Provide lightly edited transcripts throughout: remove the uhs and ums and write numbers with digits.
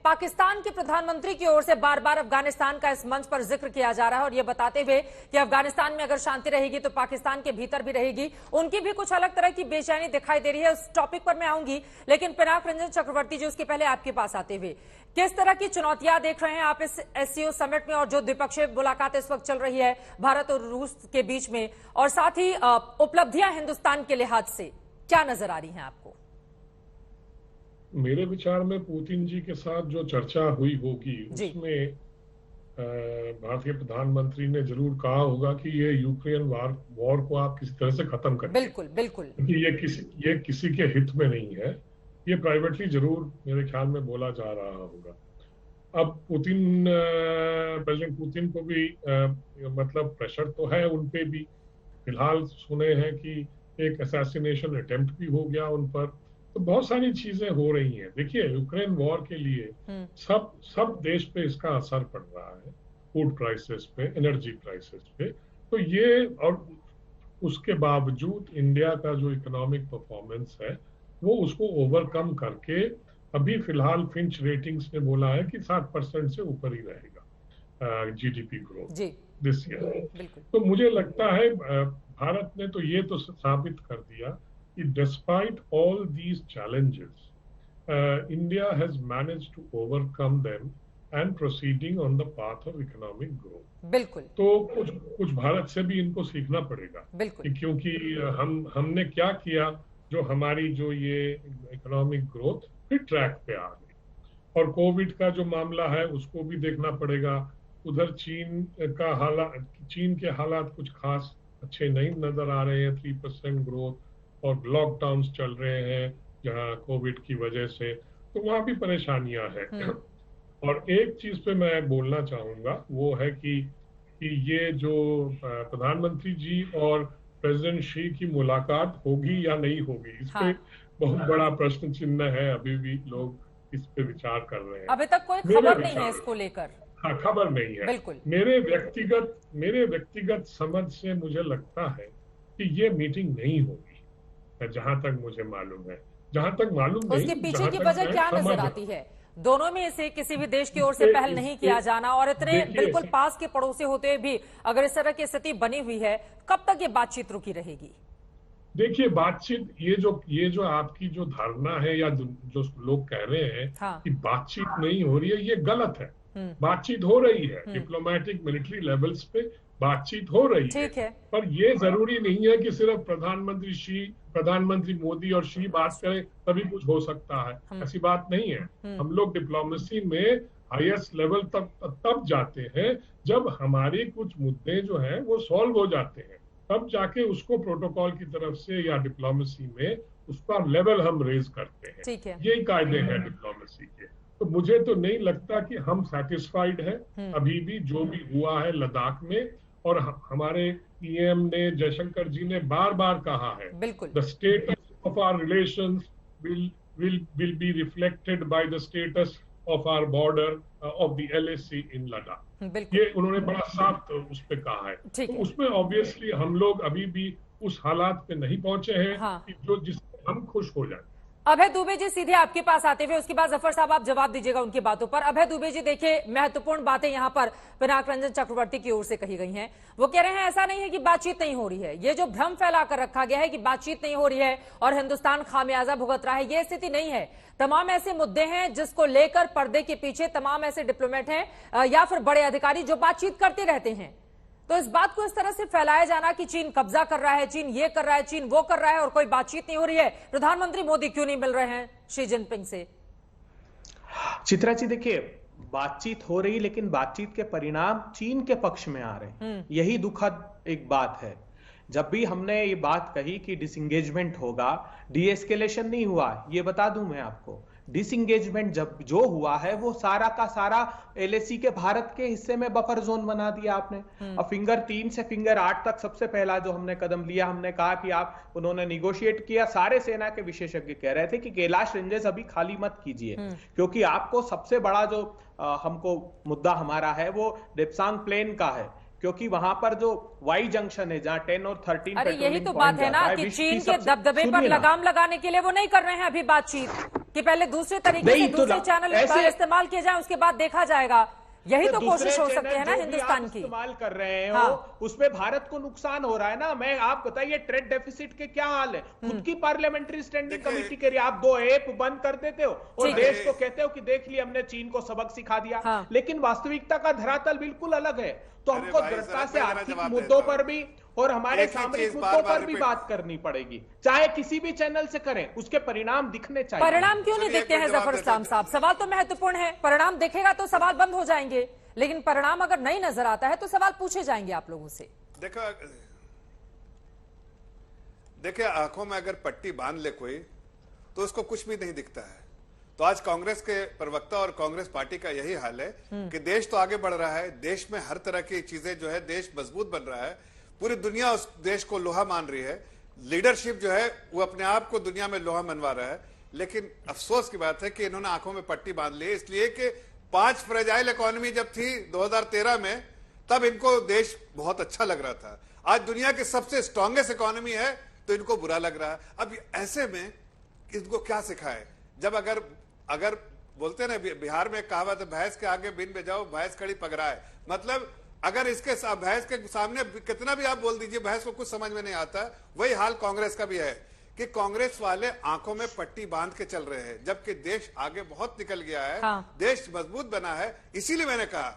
पाकिस्तान के प्रधानमंत्री की ओर से बार बार अफगानिस्तान का इस मंच पर जिक्र किया जा रहा है और ये बताते हुए कि अफगानिस्तान में अगर शांति रहेगी तो पाकिस्तान के भीतर भी रहेगी। उनकी भी कुछ अलग तरह की बेचैनी दिखाई दे रही है। उस टॉपिक पर मैं आऊंगी, लेकिन पिनाक रंजन चक्रवर्ती जी, उसके पहले आपके पास आते हुए किस तरह की चुनौतियां देख रहे हैं आप इस एससीओ समिट में और जो द्विपक्षीय मुलाकात इस वक्त चल रही है भारत और रूस के बीच में, और साथ ही उपलब्धियां हिंदुस्तान के लिहाज से क्या नजर आ रही हैं आपको? मेरे विचार में पुतिन जी के साथ जो चर्चा हुई होगी उसमें भारतीय प्रधानमंत्री ने जरूर कहा होगा कि ये यूक्रेन वॉर को आप किसी तरह से खत्म करें। बिल्कुल बिल्कुल, क्योंकि ये किसी के हित में नहीं है। ये प्राइवेटली जरूर मेरे ख्याल में बोला जा रहा होगा। अब प्रेसिडेंट पुतिन को भी मतलब प्रेशर तो है उन पे भी। फिलहाल सुने हैं कि एक असैसिनेशन अटेम्प्ट भी हो गया उन पर। तो बहुत सारी चीजें हो रही हैं। देखिए, यूक्रेन वॉर के लिए सब देश पे इसका असर पड़ रहा है, फूड प्राइसेस पे, एनर्जी प्राइसेस पे। तो ये, और उसके बावजूद इंडिया का जो इकोनॉमिक परफॉर्मेंस है वो उसको ओवरकम करके अभी फिलहाल फिंच रेटिंग्स ने बोला है कि 60% से ऊपर ही रहेगा जीडीपी ग्रोथ दिस ईयर। तो मुझे लगता है भारत ने तो ये तो साबित कर दिया despite all these challenges, India has managed to overcome them and proceeding on the path of economic growth. बिल्कुल। तो कुछ भारत से भी इनको सीखना पड़ेगा। बिल्कुल। क्योंकि हमने क्या किया जो हमारी जो ये इकोनॉमिक ग्रोथ फिर ट्रैक पे आ गई। और कोविड का जो मामला है उसको भी देखना पड़ेगा। उधर चीन के हालात कुछ खास अच्छे नहीं नजर आ रहे हैं। 3% ग्रोथ और लॉकडाउन चल रहे हैं जहां कोविड की वजह से, तो वहां भी परेशानियां हैं। और एक चीज पे मैं बोलना चाहूंगा वो है कि ये जो प्रधानमंत्री जी और प्रेसिडेंट शी की मुलाकात होगी या नहीं होगी, इस पे बहुत बड़ा प्रश्न चिन्ह है। अभी भी लोग इस पे विचार कर रहे हैं। अभी तक कोई खबर नहीं है इसको लेकर। हाँ, खबर नहीं है। बिल्कुल। मेरे व्यक्तिगत समझ से मुझे लगता है कि ये मीटिंग नहीं होगी, जहां तक मुझे मालूम है। जहां तक मालूम नहीं, उसके पीछे की वजह क्या नजर आती है? दोनों में से किसी भी देश की ओर से पहल नहीं किया जाना और इतने बिल्कुल पास के पड़ोसी होते हुए भी अगर इस तरह की स्थिति बनी हुई है, कब तक ये बातचीत रुकी रहेगी? देखिए, बातचीत ये जो आपकी जो धारणा है या जो लोग कह रहे हैं कि बातचीत नहीं हो रही है, ये गलत है। बातचीत हो रही है, डिप्लोमेटिक मिलिट्री लेवल्स पे बातचीत हो रही है। पर ये जरूरी नहीं है कि सिर्फ प्रधानमंत्री मोदी और शी बात करें तभी कुछ हो सकता है। ऐसी बात नहीं है। हम लोग डिप्लोमेसी में हाईएस्ट लेवल तब जाते हैं जब हमारे कुछ मुद्दे जो हैं वो सॉल्व हो जाते हैं, तब जाके उसको प्रोटोकॉल की तरफ से या डिप्लोमेसी में उसका लेवल हम रेज करते हैं। यही कायदे हैं डिप्लोमेसी के। तो मुझे तो नहीं लगता कि हम सेटिस्फाइड हैं अभी भी जो भी हुआ है लद्दाख में। और हमारे पीएम ने, जयशंकर जी ने बार बार कहा है, the status of our relations will be reflected by the status of our border of the LAC in Ladakh. ये उन्होंने बड़ा साफ उस पे कहा है। तो उसमें ऑब्वियसली हम लोग अभी भी उस हालात पे नहीं पहुंचे हैं कि जिससे हम खुश हो जाए। अभय दुबे जी, सीधे आपके पास आते हुए उसके बाद जफर साहब आप जवाब दीजिएगा उनकी बातों पर। अभय दुबे जी, देखिए, महत्वपूर्ण बातें यहां पर पिनाक रंजन चक्रवर्ती की ओर से कही गई हैं। वो कह रहे हैं ऐसा नहीं है कि बातचीत नहीं हो रही है। ये जो भ्रम फैला कर रखा गया है कि बातचीत नहीं हो रही है और हिंदुस्तान खामियाजा भुगत रहा है, ये स्थिति नहीं है। तमाम ऐसे मुद्दे हैं जिसको लेकर पर्दे के पीछे तमाम ऐसे डिप्लोमेट हैं या फिर बड़े अधिकारी जो बातचीत करते रहते हैं। तो इस बात को इस तरह से फैलाया जाना कि चीन कब्जा कर रहा है, चीन ये कर रहा है, चीन वो कर रहा है और कोई बातचीत नहीं हो रही है, प्रधानमंत्री मोदी क्यों नहीं मिल रहे हैं शी जिनपिंग से? चित्रा जी, देखिए, बातचीत हो रही लेकिन बातचीत के परिणाम चीन के पक्ष में आ रहे हैं। यही दुखद एक बात है। जब भी हमने ये बात कही कि डिसएंगेजमेंट होगा, डीएस्केलेशन नहीं हुआ। ये बता दूं मैं आपको, डिसएंगेजमेंट जब जो हुआ है वो सारा का सारा एलएसी के भारत के हिस्से में बफर जोन बना दिया आपने। और फिंगर 3 से फिंगर 8 तक सबसे पहला जो हमने कदम लिया, हमने कहा कि उन्होंने निगोशिएट किया। सारे सेना के विशेषज्ञ कह रहे थे कि कैलाश रेंजेस अभी खाली मत कीजिए, क्योंकि आपको सबसे बड़ा जो हमको मुद्दा हमारा है वो डेप्सांग प्लेन का है, क्योंकि वहां पर जो वाई जंक्शन है जहां 10 और 13 अरे यही तो बात है ना कि चीन के दबदबे पर लगाम लगाने के लिए वो नहीं कर रहे हैं अभी बातचीत। कि पहले दूसरे तरीके से दूसरे चैनल इस्तेमाल किए जाए, उसके बाद देखा जाएगा। यही तो कोशिश हो सकती है ना हिंदुस्तान की। इस्तेमाल कर रहे हो, हाँ। उसमें भारत को नुकसान हो रहा है ना। मैं आप बताइए ट्रेड डेफिसिट के क्या हाल है। खुद की पार्लियामेंट्री स्टैंडिंग कमेटी के लिए आप 2 ऐप बंद कर देते हो और देश को कहते हो कि देख लिया हमने चीन को सबक सिखा दिया। हाँ। लेकिन वास्तविकता का धरातल बिल्कुल अलग है। तो हमको दृढ़ता से आर्थिक मुद्दों पर भी और हमारे सामरिक मुद्दों पर भी बात करनी पड़ेगी, चाहे किसी भी चैनल से करें, उसके परिणाम दिखने चाहिए। परिणाम क्यों नहीं दिखते हैं जफर इस्लाम साहब? सवाल तो महत्वपूर्ण है। परिणाम दिखेगा तो सवाल बंद हो जाएंगे, लेकिन परिणाम अगर नहीं नजर आता है तो सवाल पूछे जाएंगे आप लोगों से। देखिए आंखों में अगर पट्टी बांध ले कोई तो उसको कुछ भी नहीं दिखता है। तो आज कांग्रेस के प्रवक्ता और कांग्रेस पार्टी का यही हाल है कि देश तो आगे बढ़ रहा है, देश में हर तरह की चीजें जो है, देश मजबूत बन रहा है, पूरी दुनिया उस देश को लोहा मान रही है, लीडरशिप जो है वो अपने आप को दुनिया में लोहा मनवा रहा है। लेकिन अफसोस की बात है कि इन्होंने आंखों में पट्टी बांध ली, इसलिए कि 5 फ्रेजाइल इकोनॉमी जब थी 2013 में, तब इनको देश बहुत अच्छा लग रहा था। आज दुनिया की सबसे स्ट्रांगेस्ट इकोनॉमी है तो इनको बुरा लग रहा है। अब ऐसे में इनको क्या सिखाए? जब अगर बोलते हैं ना, बिहार में कहावत है, भैंस के आगे बिन बजाओ भैंस खड़ी पगड़ाए। मतलब अगर इसके भैंस के सामने कितना भी आप बोल दीजिए, भैंस को कुछ समझ में नहीं आता। वही हाल कांग्रेस का भी है कि कांग्रेस वाले आंखों में पट्टी बांध के चल रहे हैं, जबकि देश आगे बहुत निकल गया है। हाँ। देश मजबूत बना है। इसीलिए मैंने कहा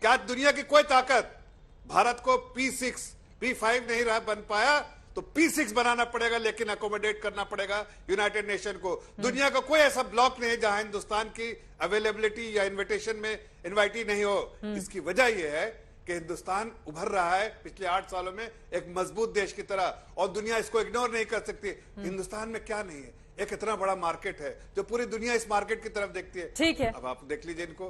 कि आज दुनिया की कोई ताकत भारत को P6 P5 नहीं रहा बन पाया, तो P6 बनाना पड़ेगा, लेकिन अकोमोडेट करना पड़ेगा यूनाइटेड नेशन को। दुनिया का कोई ऐसा ब्लॉक नहीं है जहां हिंदुस्तान की अवेलेबिलिटी या इन्विटेशन में इन्वाइटी नहीं हो। इसकी वजह यह है कि हिंदुस्तान उभर रहा है पिछले 8 सालों में एक मजबूत देश की तरह, और दुनिया इसको इग्नोर नहीं कर सकती। हिंदुस्तान में क्या नहीं है? एक इतना बड़ा मार्केट है जो पूरी दुनिया इस मार्केट की तरफ देखती है। ठीक है, अब आप देख लीजिए इनको,